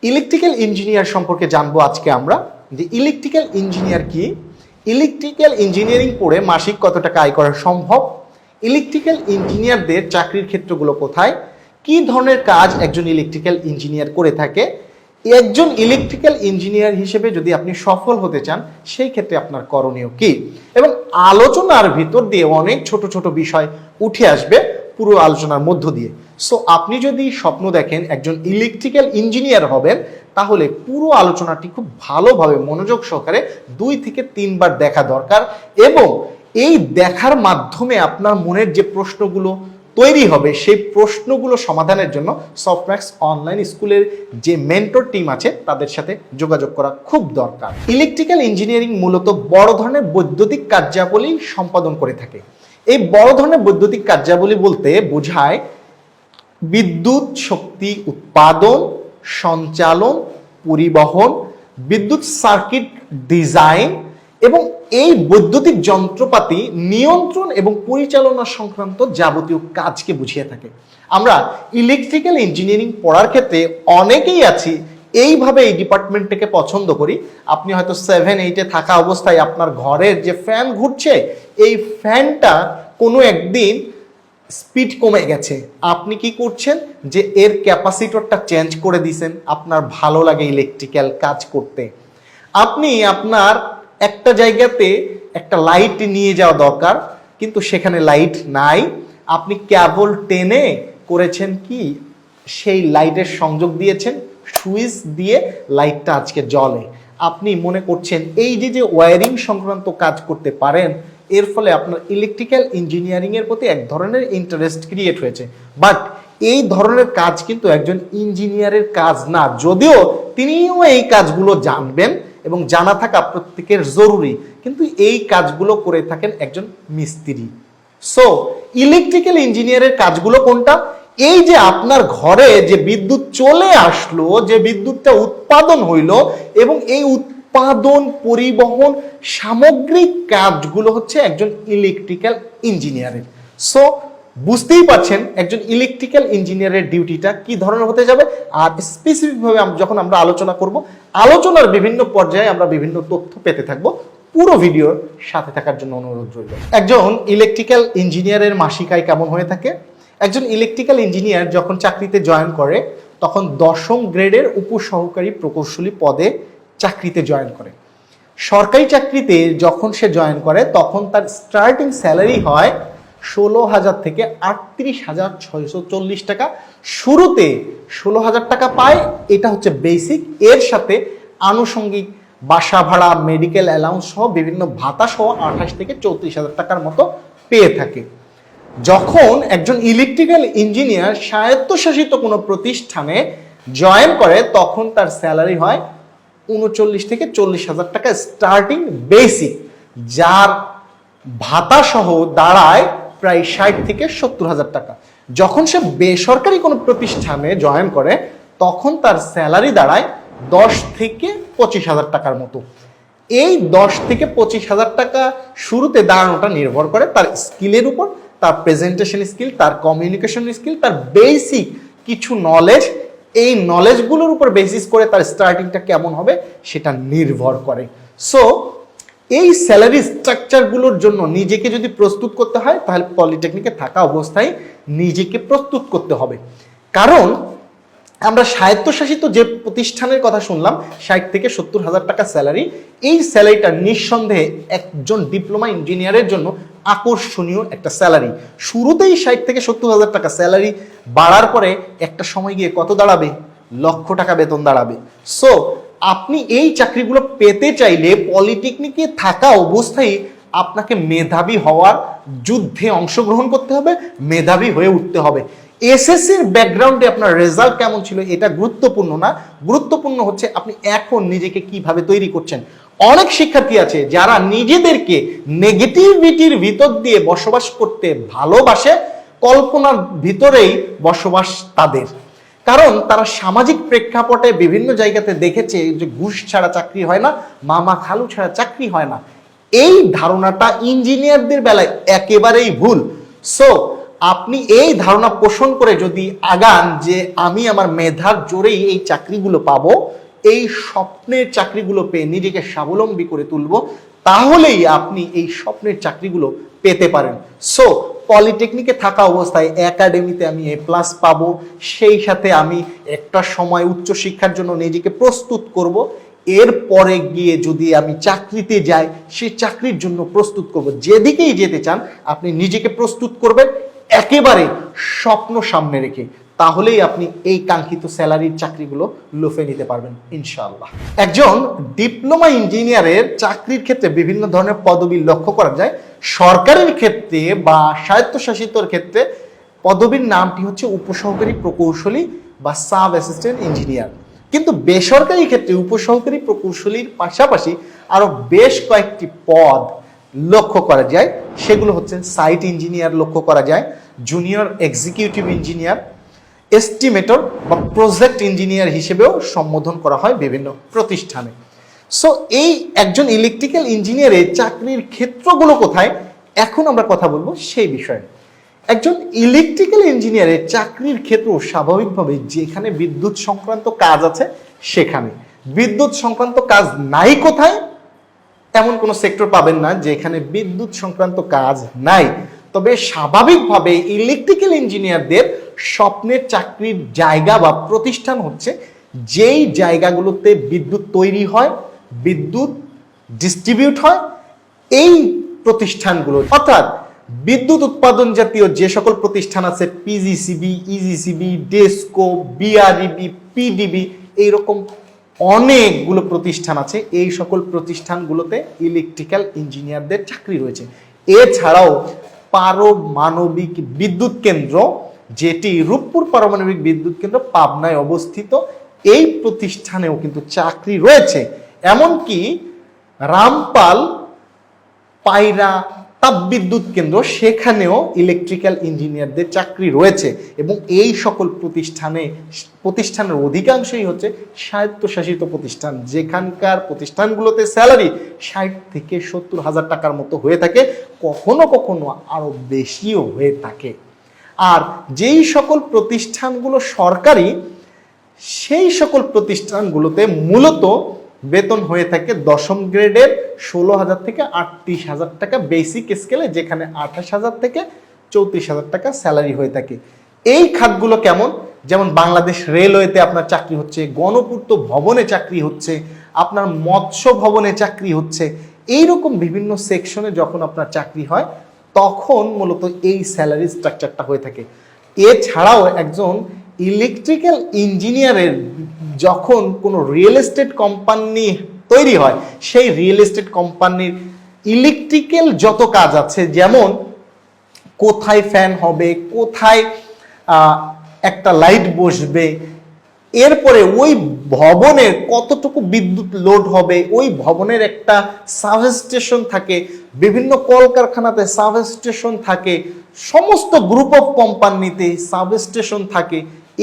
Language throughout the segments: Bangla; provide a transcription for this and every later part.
ইলেকট্রিক্যাল ইঞ্জিনিয়ার সম্পর্কে জানবো আজকে আমরা যে ইলেকট্রিক্যাল ইঞ্জিনিয়ার কি, ইলেকট্রিক্যাল ইঞ্জিনিয়ারিং পড়ে মাসিক কত টাকা আয় করা সম্ভব, ইলেকট্রিক্যাল ইঞ্জিনিয়ারদের চাকরির ক্ষেত্রগুলো কোথায়, কি ধরনের কাজ একজন ইলেকট্রিক্যাল ইঞ্জিনিয়ার করে থাকে, একজন ইলেকট্রিক্যাল ইঞ্জিনিয়ার হিসেবে যদি আপনি সফল হতে চান সেই ক্ষেত্রে আপনার করণীয় কি, এবং আলোচনার ভিতর দিয়ে অনেক ছোট ছোট বিষয় উঠে আসবে পুরো আলোচনার মধ্য দিয়ে। সো আপনি যদি স্বপ্ন দেখেন একজন ইলেকট্রিক্যাল ইঞ্জিনিয়ার হবেন, তাহলে পুরো আলোচনাটি খুব ভালোভাবে মনোযোগ সহকারে 2 থেকে 3 বার দেখা দরকার, এবং এই দেখার মাধ্যমে আপনার মনের যে প্রশ্নগুলো তৈরি হবে সেই প্রশ্নগুলো সমাধানের জন্য সফটম্যাক্স অনলাইন স্কুলের যে মেন্টর টিম আছে তাদের সাথে যোগাযোগ করা খুব দরকার। ইলেকট্রিক্যাল ইঞ্জিনিয়ারিং মূলত বড় ধরনের বৈদ্যুতিক কার্যাবলী সম্পাদন করে থাকে। এই বড় ধরনের বৈদ্যুতিক কার্যাবলী বলতে বোঝায় বিদ্যুৎ শক্তি উৎপাদন, সঞ্চালন, পরিবহন, বিদ্যুৎ সার্কিট ডিজাইন এবং এই বৈদ্যুতিক যন্ত্রপাতি নিয়ন্ত্রণ এবং পরিচালনা সংক্রান্ত যাবতীয় কাজকে বুঝিয়ে থাকে। আমরা ইলেকট্রিক্যাল ইঞ্জিনিয়ারিং পড়ার ক্ষেত্রে অনেকেই আছি এইভাবে এই ডিপার্টমেন্টটাকে পছন্দ করি। আপনি হয়তো 7-8-এ থাকা অবস্থায় আপনার ঘরের যে ফ্যান ঘুরছে এই ফ্যানটা কোনো একদিন স্পিড কমে গেছে, আপনি কি করছেন যে এর ক্যাপাসিটরটা চেঞ্জ করে দিয়েছেন। আপনার ভালো লাগে ইলেকট্রিক্যাল কাজ করতে, আপনি আপনার একটা জায়গাতে একটা লাইট নিয়ে যাওয়া দরকার কিন্তু সেখানে লাইট নাই, আপনি কেবল টেনে করেছেন কি সেই লাইটের সংযোগ দিয়েছেন, সুইচ দিয়ে লাইটটা আজকে জ্বলে। আপনি মনে করছেন এই যে ওয়্যারিং সংক্রান্ত কাজ করতে পারেন, এর ফলে আপনার ইলেকট্রিক্যাল ইঞ্জিনিয়ারিং এর প্রতি এক ধরনের ইন্টারেস্ট ক্রিয়েট হয়েছে। বাট এই ধরনের কাজ কিন্তু একজন ইঞ্জিনিয়ারের কাজ না, যদিও তিনিও এই কাজগুলো জানবেন এবং জানা থাকা প্রত্যেকের জরুরি, কিন্তু এই কাজগুলো করে থাকেন একজন মিস্ত্রি। সো ইলেকট্রিক্যাল ইঞ্জিনিয়ারের কাজগুলো কোনটা? এই যে আপনার ঘরে যে বিদ্যুৎ চলে আসলো, যে বিদ্যুৎটা উৎপাদন হইলো এবং এই উৎপাদন পরিবহন সামগ্রিক কাজগুলো হচ্ছে একজন ইলেকট্রিক্যাল ইঞ্জিনিয়ারের। সো বুঝতেই পারছেন একজন ইলেকট্রিক্যাল ইঞ্জিনিয়ারের ডিউটিটা কি ধরনের হতে যাবে। আর স্পেসিফিকভাবে যখন আমরা আলোচনা করব, আলোচনার বিভিন্ন পর্যায়ে আমরা বিভিন্ন তথ্য পেতে থাকবো। পুরো ভিডিওর সাথে থাকার জন্য অনুরোধ রইল। একজন ইলেকট্রিক্যাল ইঞ্জিনিয়ারের মাসিক আয় কেমন হয়ে থাকে? একজন ইলেকট্রিক্যাল ইঞ্জিনিয়ার যখন চাকরিতে জয়েন করে তখন 10ম গ্রেডের উপসহকারী প্রকৌশলী পদে চাকরিতে জয়েন করে। সরকারি চাকরিতে যখন সে জয়েন করে তখন তার স্টার্টিং স্যালারি হয় 16,000 থেকে 38,640 টাকা। শুরুতে 16,000 টাকা পায়, এটা হচ্ছে বেসিক। এর সাথে আনুষঙ্গিক বাসা ভাড়া, মেডিকেল অ্যালাউন্স সহ বিভিন্ন ভাতা সহ 28 থেকে 34,000 টাকার মতো পেয়ে থাকে। যখন একজন ইলেকট্রিক্যাল ইঞ্জিনিয়ার স্বায়ত্তশাসিত কোনো প্রতিষ্ঠানে জয়েন করে তখন তার স্যালারি হয় 39 থেকে 40,000 টাকা স্টার্টিং বেসিক, যার ভাতা সহ দাঁড়ায় প্রায় 60 থেকে 70,000 টাকা। যখন সে বেসরকারি কোনো প্রতিষ্ঠানে জয়েন করে তখন তার স্যালারি দাঁড়ায় 10 থেকে 25,000 টাকার মতো। এই 10 থেকে 25,000 টাকা শুরুতে দাঁড়ানোটা নির্ভর করে তার স্কিলের উপর, তার প্রেজেন্টেশন স্কিল, তার কমিউনিকেশন স্কিল, তার বেসিক কিছু নলেজ। এই নলেজগুলোর উপর বেসিস করে তার স্টার্টিংটা কেমন হবে সেটা নির্ভর করে। সো এই স্যালারি স্ট্রাকচারগুলোর জন্য নিজেকে যদি প্রস্তুত করতে হয় তাহলে পলিটেকনিকে থাকা অবস্থায় নিজেকে প্রস্তুত করতে হবে। কারণ আমরা স্বায়ত্তশাসিত যে প্রতিষ্ঠানের কথা শুনলাম 60 থেকে 70,000 টাকা স্যালারি, এই স্যালারিটা নিঃসন্দেহে একজন ডিপ্লোমা ইঞ্জিনিয়ারের জন্য আকর্ষণীয় একটা স্যালারি। শুরুতেই 60 থেকে 70,000 টাকা স্যালারি, বাড়ার পরে একটা সময় গিয়ে কত দাঁড়াবে? লক্ষ টাকা বেতন দাঁড়াবে। সো আপনি এই চাকরিগুলো পেতে চাইলে পলিটেকনিকে থাকা অবস্থায় আপনাকে মেধাবী হওয়ার যুদ্ধে অংশগ্রহণ করতে হবে, মেধাবী হয়ে উঠতে হবে। এসএসসির ব্যাকগ্রাউন্ডে আপনার রেজাল্ট কেমন ছিল এটা গুরুত্বপূর্ণ না, গুরুত্বপূর্ণ হচ্ছে আপনি এখন নিজেকে কিভাবে তৈরি করছেন। অনেক শিক্ষার্থী আছে যারা নিজেদেরকে নেগেটিভিটির ভিতর দিয়ে বসবাস করতে ভালোবাসে, কল্পনার ভিতরেই বসবাস তাদের। কারণ তারা সামাজিক প্রেক্ষাপটে বিভিন্ন জায়গাতে দেখেছে যে ঘুষ ছাড়া চাকরি হয় না, মামা খালু ছাড়া চাকরি হয় না। এই ধারণাটা ইঞ্জিনিয়ারদের বেলায় একেবারেই ভুল। সো আপনি এই ধারণা পোষণ করে যদি আগান যে আমি আমার মেধার জোরেই এই চাকরিগুলো পাবো, এই স্বপ্নের চাকরিগুলো পেয়ে নিজেকে স্বাবলম্বী করে তুলবো, তাহলেই আপনি এই স্বপ্নের চাকরিগুলো পেতে পারেন। সো পলিটেকনিকে থাকা অবস্থায় একাডেমিতে আমি A+ পাবো, সেই সাথে আমি একটা সময় উচ্চশিক্ষার জন্য নিজেকে প্রস্তুত করব, এরপরে গিয়ে যদি আমি চাকরিতে যাই সেই চাকরির জন্য প্রস্তুত করব। যেদিকেই যেতে চান আপনি নিজেকে প্রস্তুত করবেন একেবারে স্বপ্ন সামনে রেখে, তাহলেই আপনি এই কাঙ্ক্ষিত স্যালারির চাকরিগুলো লুফে নিতে পারবেন ইনশাআল্লাহ। একজন ডিপ্লোমা ইঞ্জিনিয়ারের চাকরির ক্ষেত্রে বিভিন্ন ধরনের পদবি লক্ষ্য করা যায়। সরকারের ক্ষেত্রে বা স্বায়ত্তশাসিতর ক্ষেত্রে পদবীর নামটি হচ্ছে উপসহকারী প্রকৌশলী বা সাব অ্যাসিস্ট্যান্ট ইঞ্জিনিয়ার। কিন্তু বেসরকারি ক্ষেত্রে উপসহকারী প্রকৌশলীর পাশাপাশি আরো বেশ কয়েকটি পদ লক্ষ্য করা যায়। সেগুলো হচ্ছে সাইট ইঞ্জিনিয়ার লক্ষ্য করা যায়, জুনিয়র এক্সিকিউটিভ ইঞ্জিনিয়ার, এস্টিমেটর বা প্রজেক্ট ইঞ্জিনিয়ার হিসেবেও সম্বোধন করা হয় বিভিন্ন প্রতিষ্ঠানে। সো এই একজন ইলেকট্রিক্যাল ইঞ্জিনিয়ারের চাকরির ক্ষেত্রগুলো কোথায়, এখন আমরা কথা বলবো সেই বিষয়ে। একজন ইলেকট্রিক্যাল ইঞ্জিনিয়ারের চাকরির ক্ষেত্র স্বাভাবিকভাবে যেখানে বিদ্যুৎ সংক্রান্ত কাজ আছে সেখানে। বিদ্যুৎ সংক্রান্ত কাজ নাই কোথায়, এমন কোনো সেক্টর পাবেন না যেখানে বিদ্যুৎ সংক্রান্ত কাজ নাই। তবে স্বাভাবিকভাবে ইলেকট্রিক্যাল ইঞ্জিনিয়ারদের স্বপ্নের চাকরির জায়গা বা প্রতিষ্ঠান হচ্ছে যেই জায়গাগুলোতে বিদ্যুৎ তৈরি হয়, বিদ্যুৎ ডিস্ট্রিবিউট হয়, এই প্রতিষ্ঠানগুলো, অর্থাৎ বিদ্যুৎ উৎপাদন জাতীয় যে সকল প্রতিষ্ঠান আছে, PGCB, EGCB, DESCO, BREB, PDB, এইরকম অনেকগুলো প্রতিষ্ঠান আছে। এই সকল প্রতিষ্ঠানগুলোতে ইলেকট্রিক্যাল ইঞ্জিনিয়ারদের চাকরি রয়েছে। এছাড়াও পারমাণবিক বিদ্যুৎ কেন্দ্র, যেটি রূপপুর পারমাণবিক বিদ্যুৎ কেন্দ্র পাবনায় অবস্থিত, এই প্রতিষ্ঠানেও কিন্তু চাকরি রয়েছে। এমনকি রামপাল পায়রা তাপবিদ্যুৎ কেন্দ্র, সেখানেও ইলেকট্রিক্যাল ইঞ্জিনিয়ারদের চাকরি রয়েছে। এবং এই সকল প্রতিষ্ঠানের অধিকাংশই হচ্ছে স্বায়ত্তশাসিত প্রতিষ্ঠান, যেখানকার প্রতিষ্ঠানগুলোতে স্যালারি 60 থেকে 70 হাজার টাকার মতো হয়ে থাকে, কখনো কখনো আরো বেশিও হয়ে থাকে। আর যেই সকল প্রতিষ্ঠানগুলো সরকারি, সেই সকল প্রতিষ্ঠানগুলোতে মূলত বেতন হয়ে থাকে 10ম গ্রেডের 16,000 থেকে 38,000 টাকা বেসিক স্কেলে, যেখানে 28,000 থেকে 34,000 টাকা স্যালারি হয়ে থাকে। এই খাতগুলো কেমন, যেমন বাংলাদেশ রেলওয়েতে আপনার চাকরি হচ্ছে, গণপূর্ত ভবনে চাকরি হচ্ছে, আপনার মৎস্য ভবনে চাকরি হচ্ছে, এইরকম বিভিন্ন সেকশনে যখন আপনার চাকরি হয় তখন মূলত এই স্যালারি স্ট্রাকচারটা হয়ে থাকে। এছাড়াও একজন ইলেকট্রিক্যাল ইঞ্জিনিয়ারের যখন কোনো রিয়েল এস্টেট কোম্পানি তৈরি হয়, সেই রিয়েল এস্টেট কোম্পানির ইলেকট্রিক্যাল যত কাজ আছে, যেমন কোথায় ফ্যান হবে, কোথায় একটা লাইট বসবে, এরপরে ওই ভবনের কতটুকু বিদ্যুৎ লোড হবে, ওই ভবনের একটা সাবস্টেশন থাকে, বিভিন্ন কলকারখানাতে সাবস্টেশন থাকে, সমস্ত গ্রুপ অফ কোম্পানিতে সাবস্টেশন থাকে,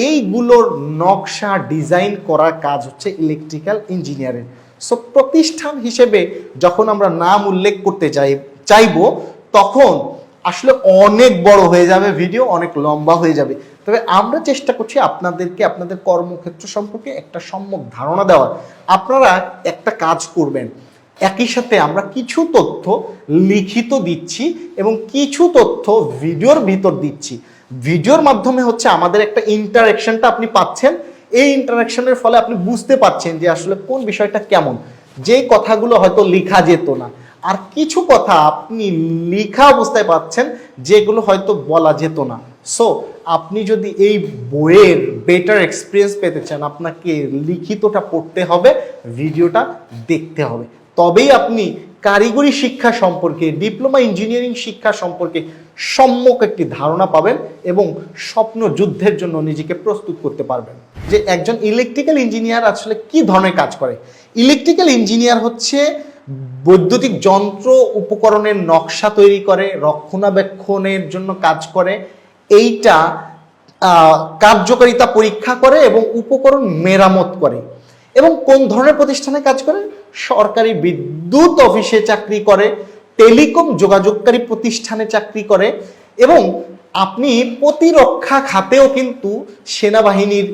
এইগুলোর নকশা ডিজাইন করার কাজ হচ্ছে ইলেকট্রিক্যাল ইঞ্জিনিয়ারের। সো প্রতিষ্ঠান হিসেবে যখন আমরা নাম উল্লেখ করতে চাইবো তখন আসলে অনেক বড় হয়ে যাবে ভিডিও, অনেক লম্বা হয়ে যাবে। তবে আমরা চেষ্টা করছি আপনাদেরকে আপনাদের কর্মক্ষেত্র সম্পর্কে একটা সম্যক ধারণা দেওয়ার। আপনারা একটা কাজ করবেন, একই সাথে আমরা কিছু তথ্য লিখিত দিচ্ছি এবং কিছু তথ্য ভিডিওর ভিতর দিচ্ছি। ভিডিওর মাধ্যমে হচ্ছে আমাদের একটা ইন্টারাকশনটা আপনি পাচ্ছেন, এই ইন্টারাকশনের ফলে আপনি বুঝতে পারছেন যে আসলে কোন বিষয়টা কেমন, যে কথাগুলো হয়তো লেখা যেত না, আর কিছু কথা আপনি লেখা অবস্থায় পাচ্ছেন যেগুলো হয়তো বলা যেত না। সো আপনি যদি এই বইয়ের বেটার এক্সপিরিয়েন্স পেতে চান, আপনাকে লিখিতটা পড়তে হবে, ভিডিওটা দেখতে হবে, তবেই আপনি কারিগরি শিক্ষা সম্পর্কে, ডিপ্লোমা ইঞ্জিনিয়ারিং শিক্ষা সম্পর্কে সম্যক একটি ধারণা পাবেন এবং স্বপ্ন যুদ্ধের জন্য নিজেকে প্রস্তুত করতে পারবেন। যে একজন ইলেকট্রিক্যাল ইঞ্জিনিয়ার আসলে কি ধরনের কাজ করে। ইলেকট্রিক্যাল ইঞ্জিনিয়ার হচ্ছে বৈদ্যুতিক যন্ত্র উপকরণের নকশা তৈরি করে, রক্ষণাবেক্ষণের জন্য কাজ করে, এইটা কার্যকারিতা পরীক্ষা করে এবং উপকরণ মেরামত করে। এবং কোন ধরনের প্রতিষ্ঠানে কাজ করে? সরকারি বিদ্যুৎ অফিসে চাকরি করে, টেলিকম যোগাযোগকারী প্রতিষ্ঠানে চাকরি করে এবং আপনি প্রতিরক্ষা খাতেও কিন্তু সেনাবাহিনীর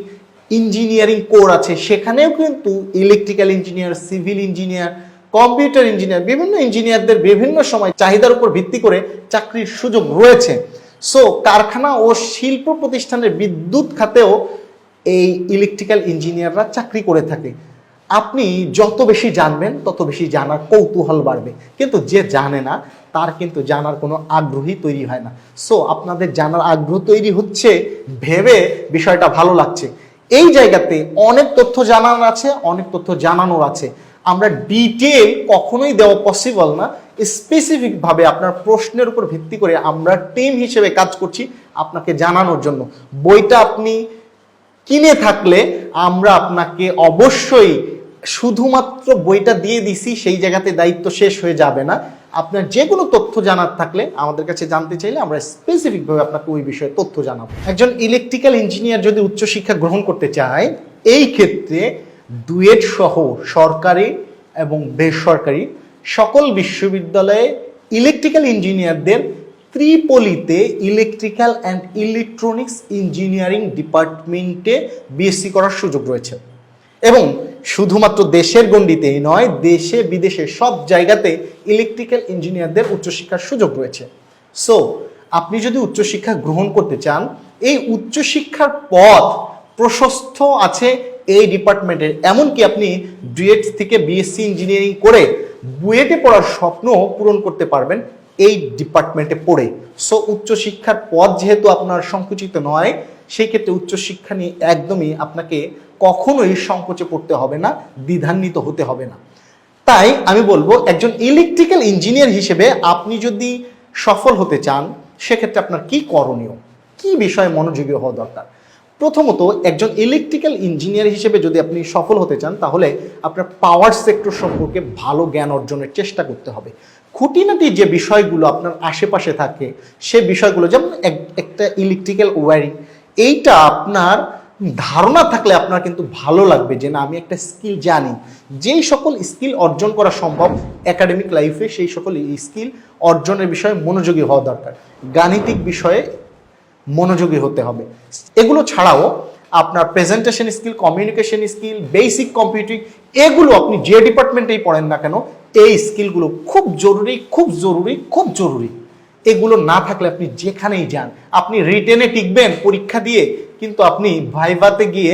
ইঞ্জিনিয়ারিং কোর আছে, সেখানেও কিন্তু electrical engineer, civil engineer, computer engineer, বিভিন্ন ইঞ্জিনিয়ারদের বিভিন্ন সময় চাহিদার উপর ভিত্তি করে চাকরির সুযোগ রয়েছে। সো কারখানা ও শিল্প প্রতিষ্ঠানের বিদ্যুৎ খাতেও এই ইলেকট্রিক্যাল ইঞ্জিনিয়াররা চাকরি করে থাকে। আপনি যত বেশি জানবেন তত বেশি জানার কৌতূহল বাড়বে, কিন্তু যে জানে না তার কিন্তু জানার কোনো আগ্রহই তৈরি হয় না। সো আপনাদের জানার আগ্রহ তৈরি হচ্ছে ভেবে বিষয়টা ভালো লাগছে। এই জায়গাতে অনেক তথ্য জানার আছে, অনেক তথ্য জানানোর আছে। আমরা ডিটেল কখনোই দেওয়া পসিবল না, স্পেসিফিকভাবে আপনার প্রশ্নের উপর ভিত্তি করে আমরা টিম হিসেবে কাজ করছি আপনাকে জানানোর জন্য। বইটা আপনি কিনে থাকলে আমরা আপনাকে অবশ্যই শুধুমাত্র বইটা দিয়ে দিছি সেই জায়গাতে দায়িত্ব শেষ হয়ে যাবে না। আপনার যে কোনো তথ্য জানার থাকলে আমাদের কাছে জানতে চাইলে আমরা স্পেসিফিকভাবে আপনাকে ওই বিষয়ে তথ্য জানাবো। একজন ইলেকট্রিক্যাল ইঞ্জিনিয়ার যদি উচ্চশিক্ষা গ্রহণ করতে চায়, এই ক্ষেত্রে ডুয়েট সহ সরকারি এবং বেসরকারি সকল বিশ্ববিদ্যালয়ে ইলেকট্রিক্যাল ইঞ্জিনিয়ারদের ত্রিপলিতে ইলেকট্রিক্যাল অ্যান্ড ইলেকট্রনিক্স ইঞ্জিনিয়ারিং ডিপার্টমেন্টে বিএসসি করার সুযোগ রয়েছে। এবং শুধুমাত্র দেশের গণ্ডিতেই নয়, দেশে বিদেশে সব জায়গাতে ইলেকট্রিক্যাল ইঞ্জিনিয়ারদের উচ্চশিক্ষার সুযোগ রয়েছে। সো আপনি যদি উচ্চশিক্ষা গ্রহণ করতে চান, এই উচ্চশিক্ষার পথ প্রশস্ত আছে এই ডিপার্টমেন্টের। এমনকি আপনি ডুয়েট থেকে বিএসসি ইঞ্জিনিয়ারিং করে বুয়েটে পড়ার স্বপ্ন পূরণ করতে পারবেন এই ডিপার্টমেন্টে পড়ে। সো উচ্চশিক্ষার পথ যেহেতু আপনার সংকুচিত নয়, সেই ক্ষেত্রে উচ্চশিক্ষা নিয়ে একদমই আপনাকে কখনোই সংকোচে পড়তে হবে না, দ্বিধান্বিত হতে হবে না। তাই আমি বলবো একজন ইলেকট্রিক্যাল ইঞ্জিনিয়ার হিসেবে আপনি যদি সফল হতে চান, সেক্ষেত্রে আপনার কি করণীয়, কি বিষয়ে মনোযোগী হওয়া দরকার। প্রথমত, একজন ইলেকট্রিক্যাল ইঞ্জিনিয়ার হিসেবে যদি আপনি সফল হতে চান, তাহলে আপনার পাওয়ার সেক্টর সম্পর্কে ভালো জ্ঞান অর্জনের চেষ্টা করতে হবে। খুঁটিনাটি যে বিষয়গুলো আপনার আশেপাশে থাকে, সে বিষয়গুলো যেমন একটা ইলেকট্রিক্যাল ওয়্যারিং, এইটা আপনার ধারণা থাকলে আপনার কিন্তু ভালো লাগবে যে না, আমি একটা স্কিল জানি। যেই সকল স্কিল অর্জন করা সম্ভব একাডেমিক লাইফে, সেই সকল স্কিল অর্জনের বিষয়ে মনোযোগী হওয়া দরকার। গাণিতিক বিষয়ে মনোযোগী হতে হবে। এগুলো ছাড়াও আপনার presentation skill, communication skill, basic computing, এগুলো আপনি যে ডিপার্টমেন্টেই পড়েন না কেন, এই স্কিলগুলো খুব জরুরি, খুব জরুরি, খুব জরুরি। এগুলো না থাকলে আপনি যেখানেই যান, আপনি রিটেনে টিকবেন পরীক্ষা দিয়ে, কিন্তু আপনি ভাইভাতে গিয়ে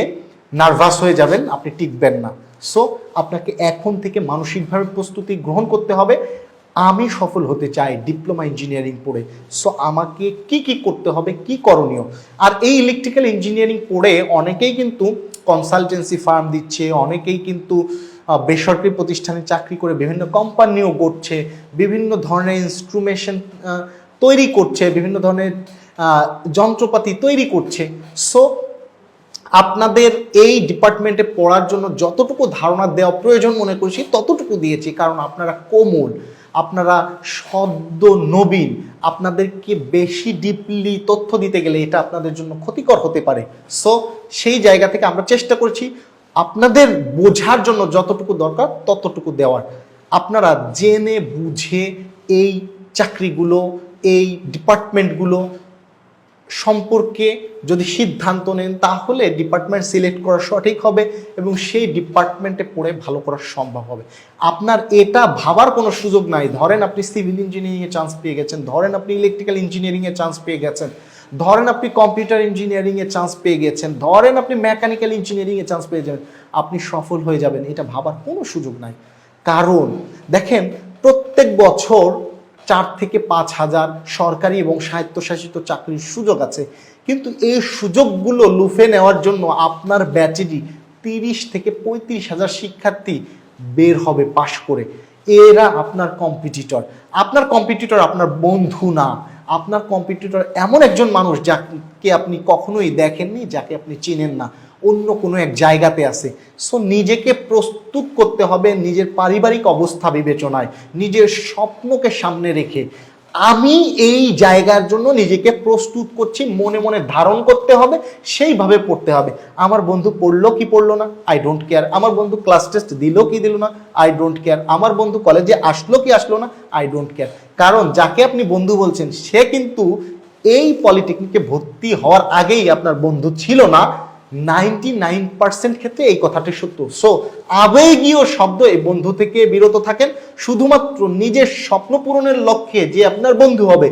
নার্ভাস হয়ে যাবেন, আপনি টিকবেন না। সো আপনাকে এখন থেকে মানসিকভাবে প্রস্তুতি গ্রহণ করতে হবে। আমি সফল হতে চাই ডিপ্লোমা ইঞ্জিনিয়ারিং পড়ে, সো আমাকে কি কি করতে হবে, কি করণীয়। আর এই ইলেকট্রিক্যাল ইঞ্জিনিয়ারিং পড়ে অনেকেই কিন্তু কনসালটেন্সি ফার্ম দিচ্ছে, অনেকেই কিন্তু বেসরকারি প্রতিষ্ঠানে চাকরি করে বিভিন্ন কোম্পানিও গড়ছে, বিভিন্ন ধরনের ইনস্ট্রুমেশন তৈরি করছে, বিভিন্ন ধরনের যন্ত্রপাতি তৈরি করছে। সো আপনাদের এই ডিপার্টমেন্টে পড়ার জন্য যতটুকু ধারণা দেওয়া প্রয়োজন মনে করছি ততটুকু দিয়েছি, কারণ আপনারা কোমল, আপনারা সদ্য নবীন, আপনাদেরকে বেশি ডিপলি তথ্য দিতে গেলে এটা আপনাদের জন্য ক্ষতিকর হতে পারে। সো সেই জায়গা থেকে আমরা চেষ্টা করছি আপনাদের বোঝার জন্য যতটুকু দরকার ততটুকু দেওয়ার। আপনারা জেনে বুঝে এই চাকরিগুলো, এই ডিপার্টমেন্টগুলো সম্পর্কে যদি সিদ্ধান্ত নেন, তাহলে ডিপার্টমেন্ট সিলেক্ট করা সঠিক হবে এবং সেই ডিপার্টমেন্টে পড়ে ভালো করা সম্ভব হবে। আপনার এটা ভাবার কোনো সুযোগ নাই। ধরেন আপনি সিভিল ইঞ্জিনিয়ারিংয়ে চান্স পেয়ে গেছেন, ধরেন আপনি ইলেকট্রিক্যাল ইঞ্জিনিয়ারিংয়ে চান্স পেয়ে গেছেন, ধরেন আপনি কম্পিউটার ইঞ্জিনিয়ারিংয়ে চান্স পেয়ে গেছেন, ধরেন আপনি মেকানিক্যাল ইঞ্জিনিয়ারিংয়ে চান্স পেয়ে যাবেন, আপনি সফল হয়ে যাবেন, এটা ভাবার কোনো সুযোগ নাই। কারণ দেখেন, প্রত্যেক বছর 4 থেকে 5 হাজার সরকারি এবং স্বায়ত্তশাসিত চাকরির সুযোগ আছে, কিন্তু এই সুযোগগুলো লুফে নেওয়ার জন্য আপনার ব্যাচেরই 30 থেকে 35 হাজার শিক্ষার্থী বের হবে পাশ করে। এরা আপনার কম্পিটিটর। আপনার কম্পিটিটর আপনার বন্ধু না, আপনার কম্পিটিটর এমন একজন মানুষ যাকে আপনি কখনোই দেখেননি, যাকে আপনি চিনেন না, অন্য কোনো এক জায়গাতে আছে। সো নিজেকে প্রস্তুত করতে হবে নিজের পারিবারিক অবস্থা বিবেচনায়, নিজের স্বপ্নকে সামনে রেখে। আমি এই জায়গার জন্য নিজেকে প্রস্তুত করছি, মনে মনে ধারণ করতে হবে, সেইভাবে পড়তে হবে। আমার বন্ধু পড়লো কি পড়লো না, আই ডোন্ট কেয়ার। আমার বন্ধু ক্লাস টেস্ট দিল কি দিল না, আই ডোন্ট কেয়ার। আমার বন্ধু কলেজে আসলো কি আসলো না, আই ডোন্ট কেয়ার। কারণ যাকে আপনি বন্ধু বলছেন সে কিন্তু এই পলিটেকনিকে ভর্তি হওয়ার আগেই আপনার বন্ধু ছিল না, 99% ক্ষেত্রে এই কথাটি সত্য। সো আবেগীয় শব্দ এই বন্ধু থেকে বিরত থাকেন, শুধুমাত্র নিজের স্বপ্ন পূরণের লক্ষ্যে যে আপনার বন্ধু হবে,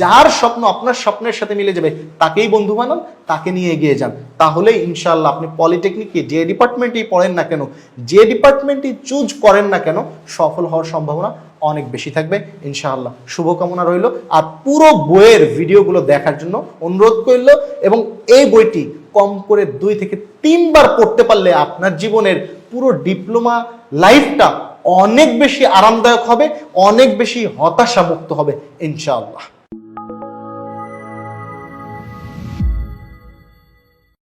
যার স্বপ্ন আপনার স্বপ্নের সাথে মিলে যাবে, তাকেই বন্ধু বানান, তাকে নিয়ে এগিয়ে যান। তাহলেই ইনশাআল্লাহ আপনি পলিটেকনিকে যে ডিপার্টমেন্টেই পড়েন না কেন, যে ডিপার্টমেন্টই চুজ করেন না কেন, সফল হওয়ার সম্ভাবনা অনেক বেশি থাকবে ইনশাআল্লাহ। শুভকামনা রইল। আর পুরো বইয়ের ভিডিওগুলো দেখার জন্য অনুরোধ করল, এবং এই বইটি কম করে 2 থেকে 3 বার পড়তে পারলে আপনার জীবনের পুরো ডিপ্লোমা লাইফটা অনেক বেশি আরামদায়ক হবে, অনেক বেশি হতাশামুক্ত হবে ইনশাআল্লাহ।